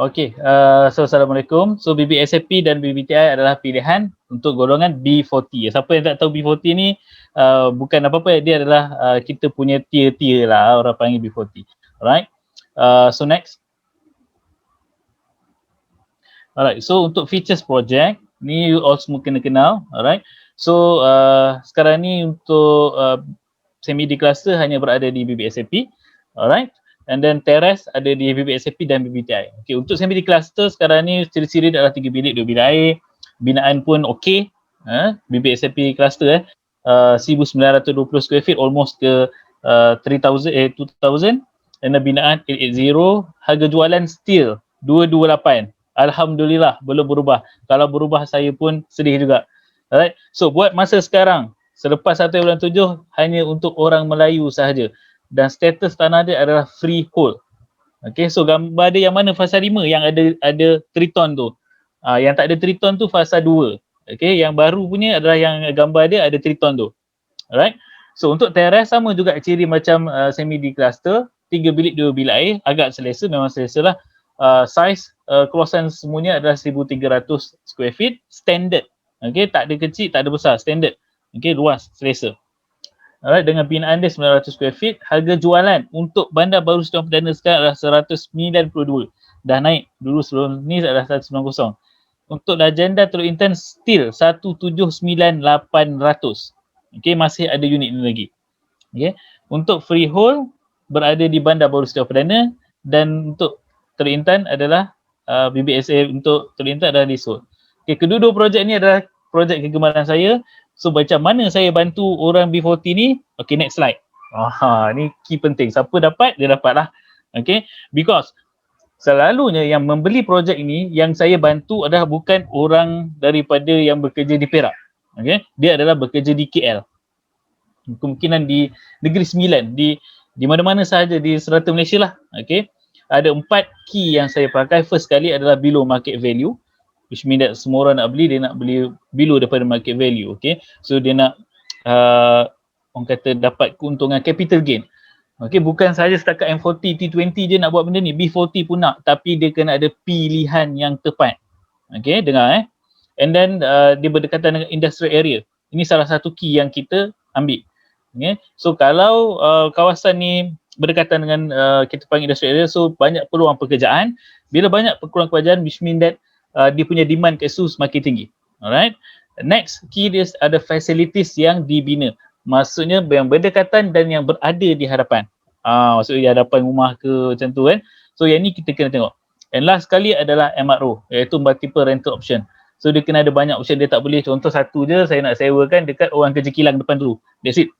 Okey, so Assalamualaikum. So BBSAP dan BBTI adalah pilihan untuk golongan B40. Siapa yang tak tahu B40 ni, bukan apa-apa, dia adalah kita punya tier-tier lah, orang panggil B40. Alright, so next. Alright, so untuk features project, ni you all semua kena kenal. Alright, so sekarang ni untuk semi-D cluster hanya berada di BBSAP. Alright, and then teres ada di BBSAP dan BBTI. Okay, untuk semi-D cluster sekarang ni ciri-ciri adalah 3 bilik, 2 bilik air, binaan pun okey. BBSAP cluster 1920 square feet, almost ke 2000, dan binaan 880, harga jualan still 228. Alhamdulillah belum berubah. Kalau berubah saya pun sedih juga. Alright, so buat masa sekarang selepas 1 bulan 7 hanya untuk orang Melayu sahaja, dan status tanah dia adalah freehold. Okey, so gambar dia yang mana fasa 5 yang ada triton tu. Yang tak ada triton tu fasa 2. Okey, yang baru punya adalah yang gambar dia ada triton tu. Alright. So untuk teres sama juga ciri macam semi-D cluster, 3 bilik 2 bilik air, agak selesa, memang selesa lah. Size keluasan semuanya adalah 1300 square feet standard. Okey, tak ada kecil, tak ada besar, standard. Okey, luas, selesa. Alright, dengan binaan dia 900 square feet, harga jualan untuk Bandar Baru Sdn Perdana sekarang adalah 192. Dah naik, dulu sebelum ni adalah 190. Untuk Lajenda Teluk Intan still 179,800. Okey, masih ada unit ni lagi. Okey, untuk freehold berada di Bandar Baru Sdn Perdana, dan untuk Teluk Intan adalah BBSA untuk Teluk Intan adalah leasehold. Okey, kedua-dua projek ni adalah projek kegemaran saya. So macam mana saya bantu orang B40 ni? Okay, next slide. Ni key penting. Siapa dapat, dia dapat lah. Okay, because selalunya yang membeli projek ini, yang saya bantu adalah bukan orang daripada yang bekerja di Perak. Okay, dia adalah bekerja di KL. Kemungkinan di Negeri Sembilan, di mana-mana sahaja di serata Malaysia lah. Okay, ada 4 key yang saya pakai. First kali adalah below market value, which mean that semua orang nak beli, dia nak beli below daripada market value. Okay, so dia nak orang kata dapat keuntungan capital gain. Okay, bukan sahaja setakat M40, T20 je nak buat benda ni, B40 pun nak, tapi dia kena ada pilihan yang tepat. Okay, dengar and then dia berdekatan dengan industrial area. Ini salah satu key yang kita ambil. Okay, so kalau kawasan ni berdekatan dengan kita panggil industrial area, so banyak peluang pekerjaan. Bila banyak peluang pekerjaan, which mean that dia punya demand kat situ semakin tinggi. Alright. Next key dia ada facilities yang dibina. Maksudnya yang berdekatan dan yang berada di hadapan. Maksudnya di hadapan rumah ke macam tu kan. So yang ni kita kena tengok. And last sekali adalah MRO, iaitu multiple rental option. So dia kena ada banyak option, dia tak boleh contoh satu je saya nak sewakan dekat orang kerja kilang depan dulu. That's it.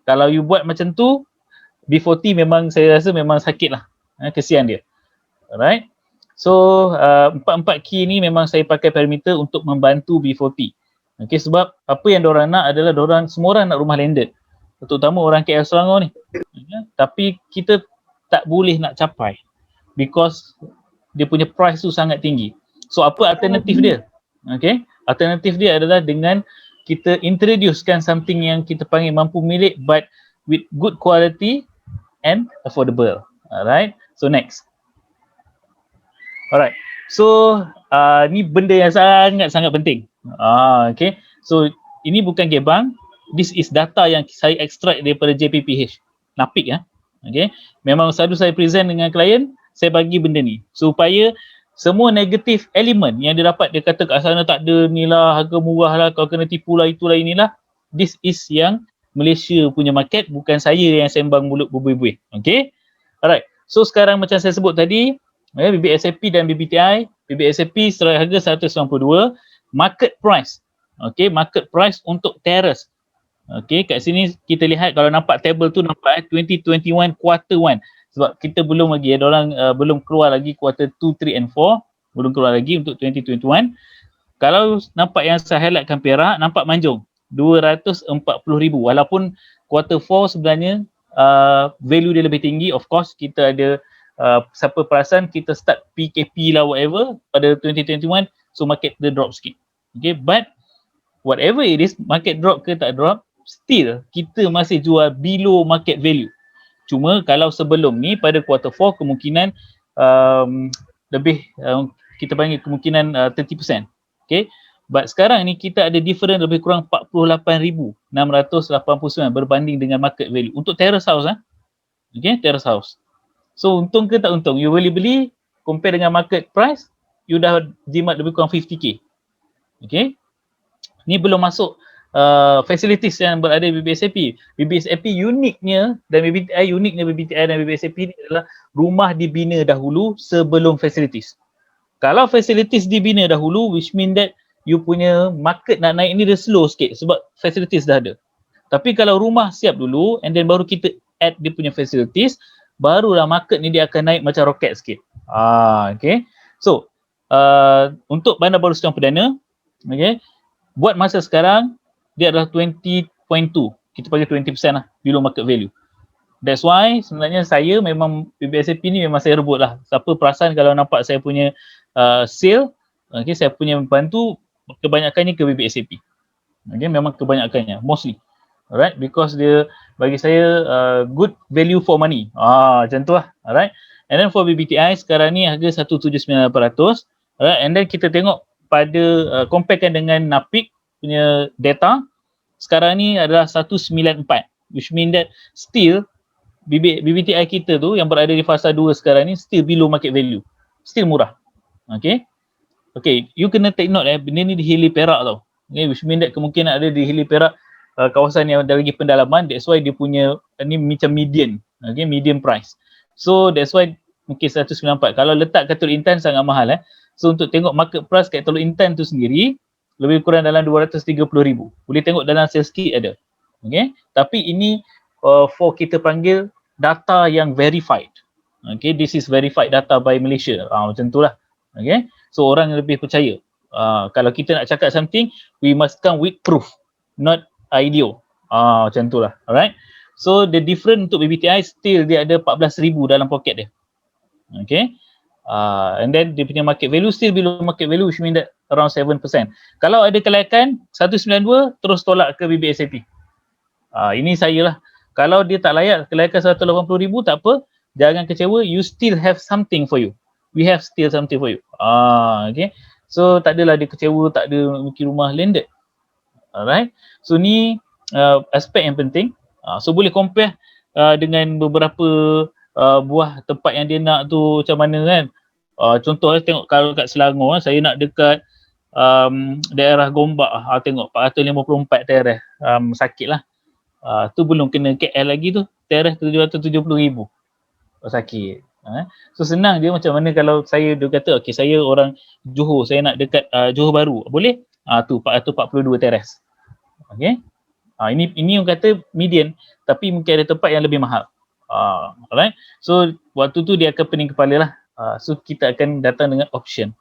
Kalau you buat macam tu, B40 memang saya rasa memang sakit lah. Kesian dia. Alright. So, 4 key ni memang saya pakai parameter untuk membantu B40. Okay, sebab apa yang diorang nak adalah semua orang nak rumah landed. Terutama orang KL Selangor ni. Tapi kita tak boleh nak capai because dia punya price tu sangat tinggi. So, apa alternatif dia? Okay, alternatif dia adalah dengan kita introducekan something yang kita panggil mampu milik but with good quality and affordable. Alright, so next. Alright, so ni benda yang sangat-sangat penting. Okay, so ini bukan gebang, this is data yang saya extract daripada JPPH. Napik ya. Okay, memang selalu saya present dengan klien, saya bagi benda ni supaya semua negatif elemen yang dia dapat, dia kata kat sana tak ada ni lah, harga murah lah, kau kena tipu lah, itulah inilah. This is yang Malaysia punya market, bukan saya yang sembang mulut berbuih-buih. Okay, alright, so sekarang macam saya sebut tadi, BBSAP dan BBTI, BBSAP serai harga 192, market price. Okey, market price untuk teres. Okey, kat sini kita lihat, kalau nampak table tu nampak 2021 quarter 1. Sebab kita belum lagi orang belum keluar lagi quarter 2, 3 and 4, belum keluar lagi untuk 2021. Kalau nampak yang saya highlightkan Perak, nampak Manjung 240,000, walaupun quarter 4 sebenarnya value dia lebih tinggi. Of course kita ada siapa perasan kita start PKP lah whatever pada 2021, so market dia drop sikit. Okay, but whatever it is, market drop ke tak drop, still kita masih jual below market value. Cuma kalau sebelum ni pada quarter 4 kemungkinan lebih kita panggil kemungkinan 30%. Okay. But sekarang ni kita ada different lebih kurang 48,689 berbanding dengan market value untuk terrace house. Okay, terrace house. So untung ke tak untung? You boleh beli compare dengan market price, you dah jimat lebih kurang 50k. Okay. Ni belum masuk facilities yang berada di BBSAP. BBSAP uniknya dan BBTI dan BBSAP ni adalah rumah dibina dahulu sebelum facilities. Kalau facilities dibina dahulu, which mean that you punya market nak naik ni dia slow sikit sebab facilities dah ada. Tapi kalau rumah siap dulu and then baru kita add dia punya facilities, barulah market ni dia akan naik macam roket sikit. Okay. So, untuk bandar baru sekarang perdana, okay, buat masa sekarang, dia adalah 20.2. Kita panggil 20% lah, below market value. That's why sebenarnya saya memang, BBSAP ni memang saya rebut lah. Siapa perasan kalau nampak saya punya sale, okay, saya punya bantu, kebanyakannya ke BBSAP. Okay, memang kebanyakannya, mostly. Alright, because dia bagi saya good value for money. Macam tu lah. Alright. And then for BBTI sekarang ni harga 179,800. Alright, and then kita tengok pada comparekan dengan NAPIC punya data, sekarang ni adalah 194, which mean that still BBTI kita tu yang berada di fasa 2 sekarang ni still below market value, still murah. Okay, you kena take note benda ni di Hilir Perak tau. Okay, which mean that kemungkinan ada di Hilir Perak, kawasan yang ada lagi pendalaman, that's why dia punya ni macam median, okay, median price. So that's why mungkin 194. Kalau letak kat Teluk Intan sangat mahal. So untuk tengok market price kat Teluk Intan tu sendiri lebih kurang dalam 230,000. Boleh tengok dalam sales kit ada. Okay, tapi ini for kita panggil data yang verified. Okay, this is verified data by Malaysia. Macam tu lah. Okay, so orang lebih percaya. Kalau kita nak cakap something, we must come with proof, not idea. Macam tu lah. Alright. So the different untuk BBTI still dia ada 14,000 dalam poket dia. Okay. And then dia punya market value still below market value, which means that around 7%. Kalau ada kelayakan 192, terus tolak ke BBSAP. Ini saya lah. Kalau dia tak layak kelayakan 180,000, tak apa, jangan kecewa, you still have something for you. We have still something for you. Okay. So tak adalah dia kecewa, tak ada mungkin rumah landed. Alright. So ni aspek yang penting. So boleh compare dengan beberapa buah tempat yang dia nak tu macam mana kan. Contoh tengok kalau kat Selangor, saya nak dekat daerah Gombak, tengok 454 teres, sakit lah. Tu belum kena KL lagi tu, teres 770,000. Sakit. So senang dia macam mana kalau saya dia kata okey saya orang Johor, saya nak dekat Johor Bahru, boleh? Tu 442 teres. Okey. Ini yang kata median, tapi mungkin ada tempat yang lebih mahal. Alright. So waktu tu dia akan pening kepala lah. So kita akan datang dengan option.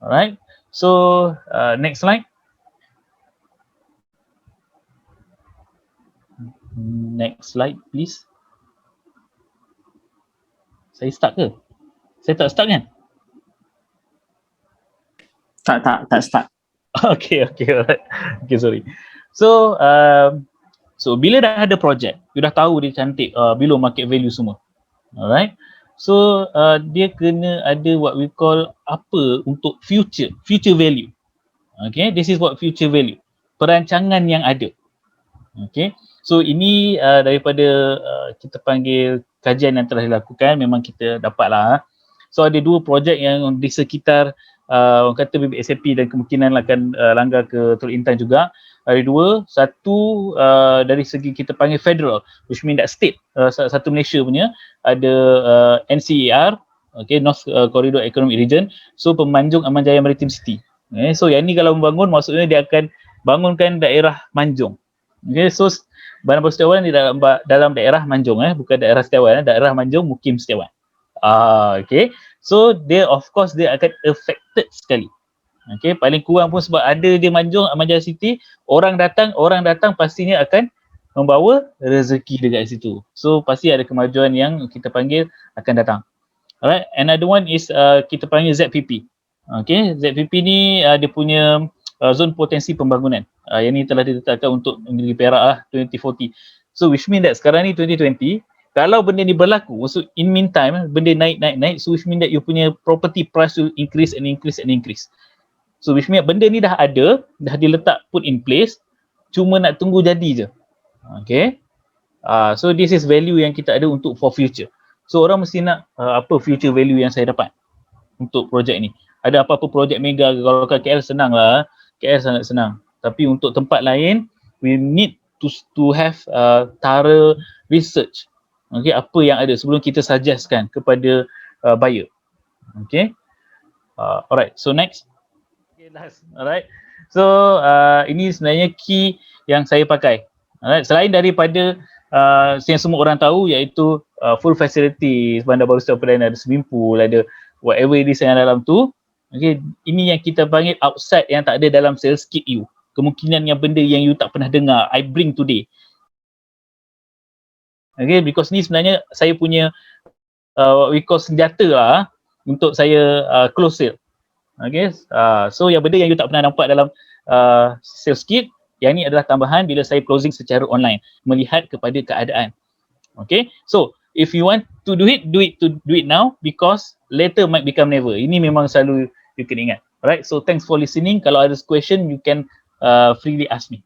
Alright. So next slide. Next slide please. Saya start ke? Saya tak start kan? Tak start. Okay, alright. Okay, sorry. So bila dah ada project, you dah tahu dia cantik, below market value semua. Alright. So dia kena ada what we call apa untuk future value. Okay, this is what future value. Perancangan yang ada. Okay. So ini daripada kita panggil kajian yang telah dilakukan, memang kita dapatlah. So ada dua projek yang di sekitar orang kata BBSAP dan kemungkinan akan langgar ke Teluk Intan juga. Ada dua, satu dari segi kita panggil federal, which mean that state, satu Malaysia punya, ada NCER, okay, North Corridor Economic Region, so Pemanjung Aman Jaya Maritime City. Okay, so yang ni kalau membangun maksudnya dia akan bangunkan daerah Manjung. Okay, so Bandar Baru Setiawan di dalam daerah Manjung, bukan daerah Setiawan, daerah Manjung Mukim Setiawan. Okay, so dia of course dia akan affected sekali. Okay, paling kurang pun sebab ada dia Manjung Aman Jaya City, orang datang pastinya akan membawa rezeki dekat situ. So pasti ada kemajuan yang kita panggil akan datang. Alright, another one is kita panggil ZPP. Okay, ZPP ni dia punya zon potensi pembangunan. Yang ni telah ditetapkan untuk negeri Perak lah 2040. So which mean that sekarang ni 2020, Kalau benda ni berlaku, so in meantime, benda naik, so which mean that you punya property price will increase and increase and increase. So which mean benda ni dah ada, dah diletak, put in place, cuma nak tunggu jadi je. Okay. So this is value yang kita ada untuk for future. So orang mesti nak apa future value yang saya dapat untuk projek ni. Ada apa-apa projek mega, kalau kat KL senang lah, KL sangat senang. Tapi untuk tempat lain, we need to have thorough research. Okay, apa yang ada sebelum kita suggestkan kepada buyer. Okay. Alright, so next. Okay, last. Alright. So ini sebenarnya key yang saya pakai. Alright, selain daripada yang semua orang tahu, iaitu full facilities, bandar baru setiap perdana, ada swimming pool, ada whatever it is yang dalam tu. Okay, ini yang kita panggil outside yang tak ada dalam sales kit you. Kemungkinan yang benda yang you tak pernah dengar, I bring today. Okay, because ni sebenarnya saya punya what we call senjata lah untuk saya close sale. Okay, so yang benda yang you tak pernah nampak dalam sales kit, yang ni adalah tambahan bila saya closing secara online, melihat kepada keadaan. Okay, so if you want to do it now, because later might become never. Ini memang selalu you kena ingat. Alright, so thanks for listening. Kalau ada question, you can freely ask me.